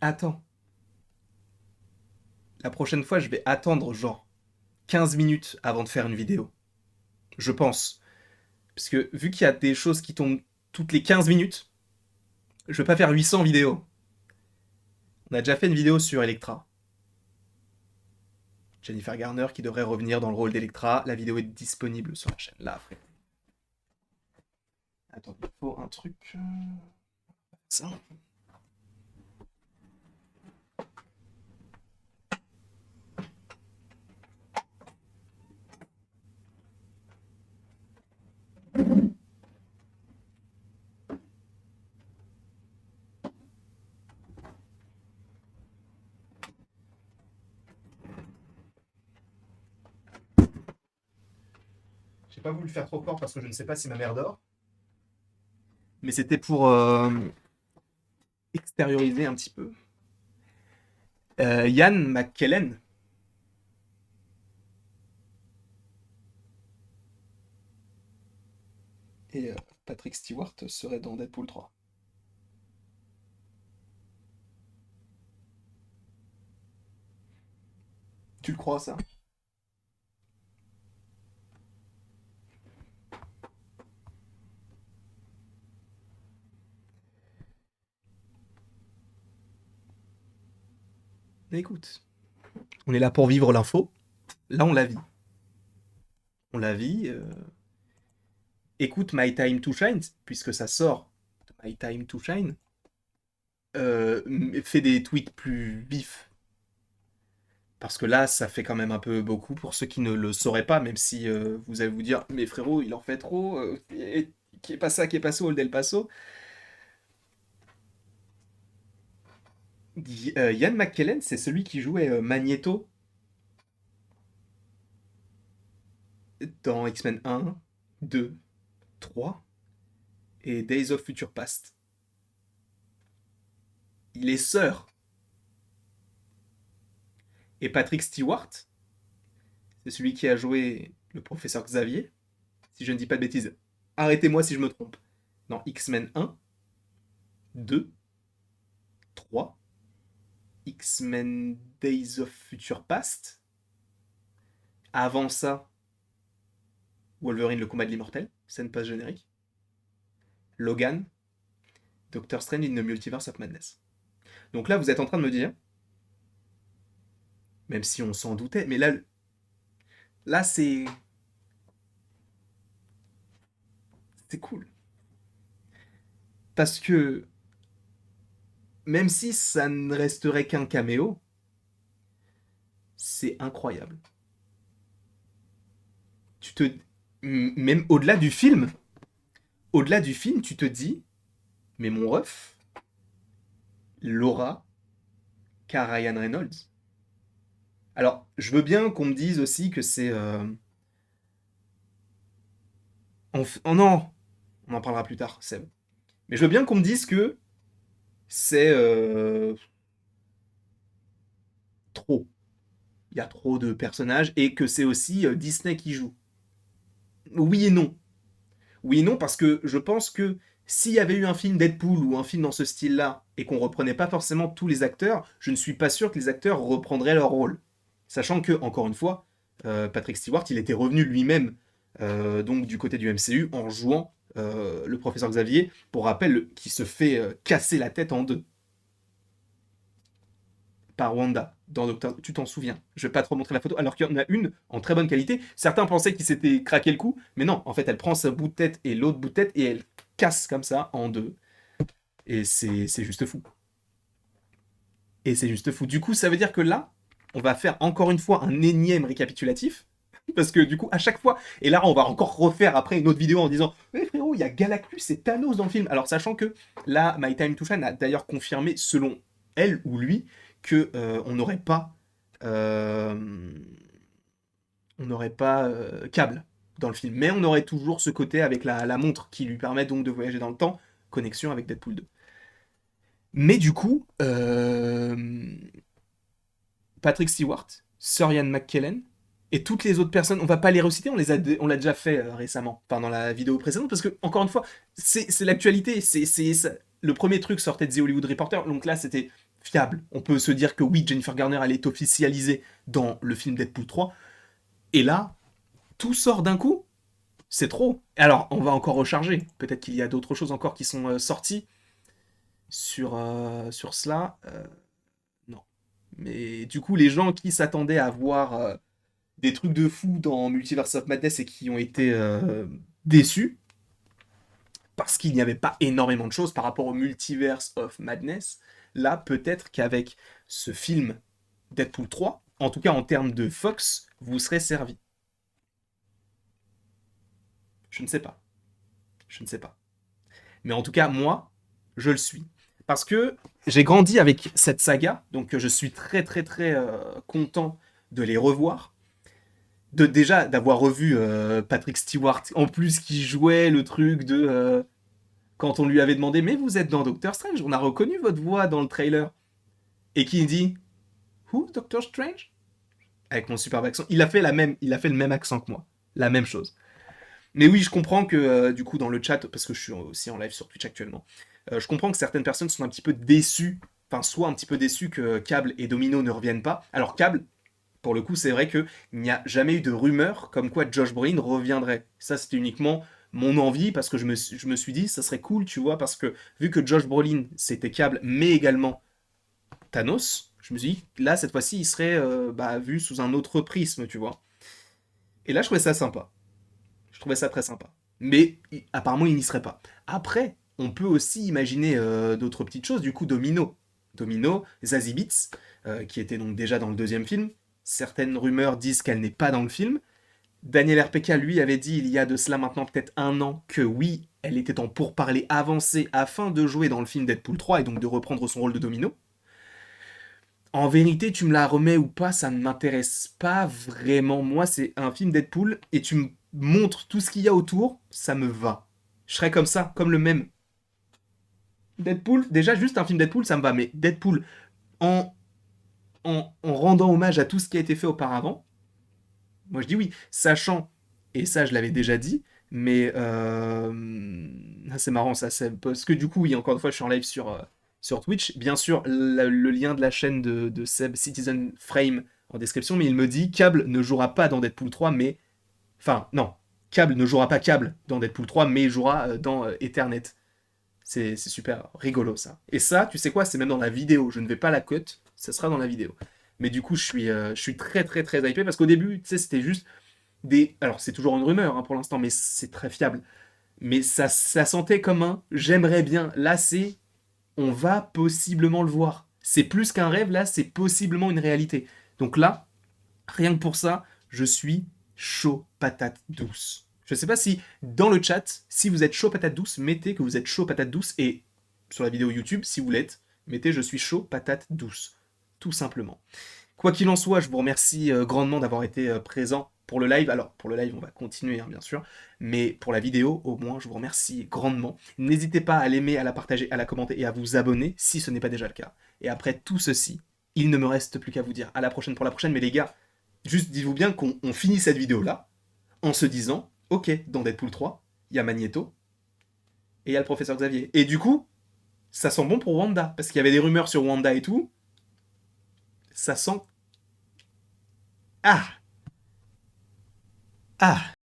Attends, la prochaine fois, je vais attendre genre 15 minutes avant de faire une vidéo. Je pense. Parce que vu qu'il y a des choses qui tombent toutes les 15 minutes, je vais pas faire 800 vidéos. On a déjà fait une vidéo sur Electra. Jennifer Garner qui devrait revenir dans le rôle d'Electra. La vidéo est disponible sur la chaîne. Là, après. Attends, il faut un truc. Ça. J'ai pas voulu le faire trop fort parce que je ne sais pas si ma mère dort. Mais c'était pour extérioriser un petit peu. Ian McKellen et Patrick Stewart seraient dans Deadpool 3. Tu le crois, ça? Mais écoute, on est là pour vivre l'info. Là, on la vit. On la vit. Écoute My Time to Shine, puisque ça sort de My Time to Shine. Fais des tweets plus vifs. Parce que là, ça fait quand même un peu beaucoup pour ceux qui ne le sauraient pas, même si vous allez vous dire, mais frérot, il en fait trop, qui est pas ça, qui est pas ça, Old El Paso. Ian McKellen, c'est celui qui jouait Magneto dans X-Men 1, 2, 3 et Days of Future Past. Il est sœur. Et Patrick Stewart, c'est celui qui a joué le professeur Xavier, si je ne dis pas de bêtises. Arrêtez-moi si je me trompe. Dans X-Men 1, 2, 3, X-Men Days of Future Past. Avant ça, Wolverine, le combat de l'immortel, scène post-générique. Logan, Doctor Strange in the Multiverse of Madness. Donc là, vous êtes en train de me dire, même si on s'en doutait, mais là c'est cool. Parce que même si ça ne resterait qu'un caméo, c'est incroyable. Tu te même au-delà du film, tu te dis, mais mon ref, Laura, qu'a Ryan Reynolds. Alors, je veux bien qu'on me dise aussi que c'est oh non, on en parlera plus tard, Seb. Mais je veux bien qu'on me dise que c'est trop. Il y a trop de personnages et que c'est aussi Disney qui joue. Oui et non. Oui et non, parce que je pense que s'il y avait eu un film Deadpool ou un film dans ce style-là et qu'on reprenait pas forcément tous les acteurs, je ne suis pas sûr que les acteurs reprendraient leur rôle. Sachant que, encore une fois, Patrick Stewart, il était revenu lui-même donc du côté du MCU en jouant le professeur Xavier, pour rappel, qui se fait casser la tête en deux par Wanda dans Doctor. Tu t'en souviens? Je vais pas te remontrer la photo, alors qu'il y en a une en très bonne qualité. Certains pensaient qu'il s'était craqué le coup, mais non, en fait, elle prend sa bout de tête et l'autre bout de tête et elle casse comme ça en deux. Et c'est juste fou. Et c'est juste fou. Du coup, ça veut dire que là, on va faire encore une fois un énième récapitulatif. Parce que du coup, à chaque fois, et là, on va encore refaire après une autre vidéo en disant mais frérot, il y a Galactus et Thanos dans le film. Alors, sachant que là, My Time to Shine a d'ailleurs confirmé, selon elle ou lui, que on n'aurait pas. euh, on n'aurait pas câble dans le film. Mais on aurait toujours ce côté avec la montre qui lui permet donc de voyager dans le temps. Connexion avec Deadpool 2. Mais du coup, Patrick Stewart, Sir Ian McKellen, et toutes les autres personnes, on va pas les reciter, on l'a déjà fait récemment, enfin dans la vidéo précédente, parce que encore une fois, c'est l'actualité, le premier truc sortait de The Hollywood Reporter, donc là c'était fiable. On peut se dire que oui, Jennifer Garner, elle est officialisée dans le film Deadpool 3. Et là, tout sort d'un coup. C'est trop. Alors, on va encore recharger. Peut-être qu'il y a d'autres choses encore qui sont sorties sur cela. Non. Mais du coup, les gens qui s'attendaient à voir des trucs de fou dans Multiverse of Madness et qui ont été déçus, parce qu'il n'y avait pas énormément de choses par rapport au Multiverse of Madness, là, peut-être qu'avec ce film Deadpool 3, en tout cas en termes de Fox, vous serez servi. Je ne sais pas. Je ne sais pas. Mais en tout cas, moi, je le suis. Parce que j'ai grandi avec cette saga, donc je suis très très très content de les revoir. Déjà d'avoir revu Patrick Stewart, en plus qui jouait le truc de... quand on lui avait demandé « Mais vous êtes dans Doctor Strange, on a reconnu votre voix dans le trailer. » Et qui dit « Who, Doctor Strange ?» Avec mon superbe accent. Il a fait le même accent que moi. La même chose. Mais oui, je comprends que du coup dans le chat, parce que je suis aussi en live sur Twitch actuellement, je comprends que certaines personnes sont un petit peu déçues, enfin soit un petit peu déçues que Cable et Domino ne reviennent pas. Alors Cable, pour le coup, c'est vrai qu'il n'y a jamais eu de rumeur comme quoi Josh Brolin reviendrait. Ça, c'était uniquement mon envie parce que je me suis dit, ça serait cool, tu vois, parce que vu que Josh Brolin, c'était Cable, mais également Thanos, je me suis dit, là, cette fois-ci, il serait vu sous un autre prisme, tu vois. Et là, je trouvais ça sympa. Je trouvais ça très sympa. Mais apparemment, il n'y serait pas. Après, on peut aussi imaginer d'autres petites choses. Du coup, Domino. Domino, Zazie Beetz, qui était donc déjà dans le deuxième film. Certaines rumeurs disent qu'elle n'est pas dans le film. Daniel RPK, lui, avait dit il y a de cela maintenant peut-être un an que oui, elle était en pourparlers avancés afin de jouer dans le film Deadpool 3 et donc de reprendre son rôle de Domino. En vérité, tu me la remets ou pas, ça ne m'intéresse pas vraiment. Moi, c'est un film Deadpool et tu me montres tout ce qu'il y a autour, ça me va. Je serais comme ça, comme le même. Deadpool, déjà juste un film Deadpool, ça me va, mais Deadpool en, en rendant hommage à tout ce qui a été fait auparavant, moi je dis oui, sachant, et ça je l'avais déjà dit, mais c'est marrant ça, parce que du coup, oui, encore une fois, je suis en live sur Twitch. Bien sûr, le lien de la chaîne de Seb, Citizen Frame, en description, mais il me dit Cable ne jouera pas dans Deadpool 3, mais. Enfin, non, Cable ne jouera pas Cable dans Deadpool 3, mais il jouera dans Ethernet. C'est super rigolo ça. Et ça, tu sais quoi, c'est même dans la vidéo. Je ne vais pas la cut, ça sera dans la vidéo. Mais du coup, je suis très très très hypé parce qu'au début, tu sais, c'était juste des. Alors, c'est toujours une rumeur hein, pour l'instant, mais c'est très fiable. Mais ça sentait comme un j'aimerais bien. Là, c'est on va possiblement le voir. C'est plus qu'un rêve, là, c'est possiblement une réalité. Donc là, rien que pour ça, je suis chaud patate douce. Je sais pas si dans le chat, si vous êtes chaud patate douce, mettez que vous êtes chaud patate douce et sur la vidéo YouTube, si vous l'êtes, mettez je suis chaud patate douce. Tout simplement. Quoi qu'il en soit, je vous remercie grandement d'avoir été présent pour le live. Alors, pour le live, on va continuer, hein, bien sûr. Mais pour la vidéo, au moins, je vous remercie grandement. N'hésitez pas à l'aimer, à la partager, à la commenter et à vous abonner si ce n'est pas déjà le cas. Et après tout ceci, il ne me reste plus qu'à vous dire à la prochaine pour la prochaine. Mais les gars, juste dites-vous bien qu'on finit cette vidéo-là en se disant, ok, dans Deadpool 3, il y a Magneto et il y a le professeur Xavier. Et du coup, ça sent bon pour Wanda. Parce qu'il y avait des rumeurs sur Wanda et tout. Ça sent... Ah. Ah.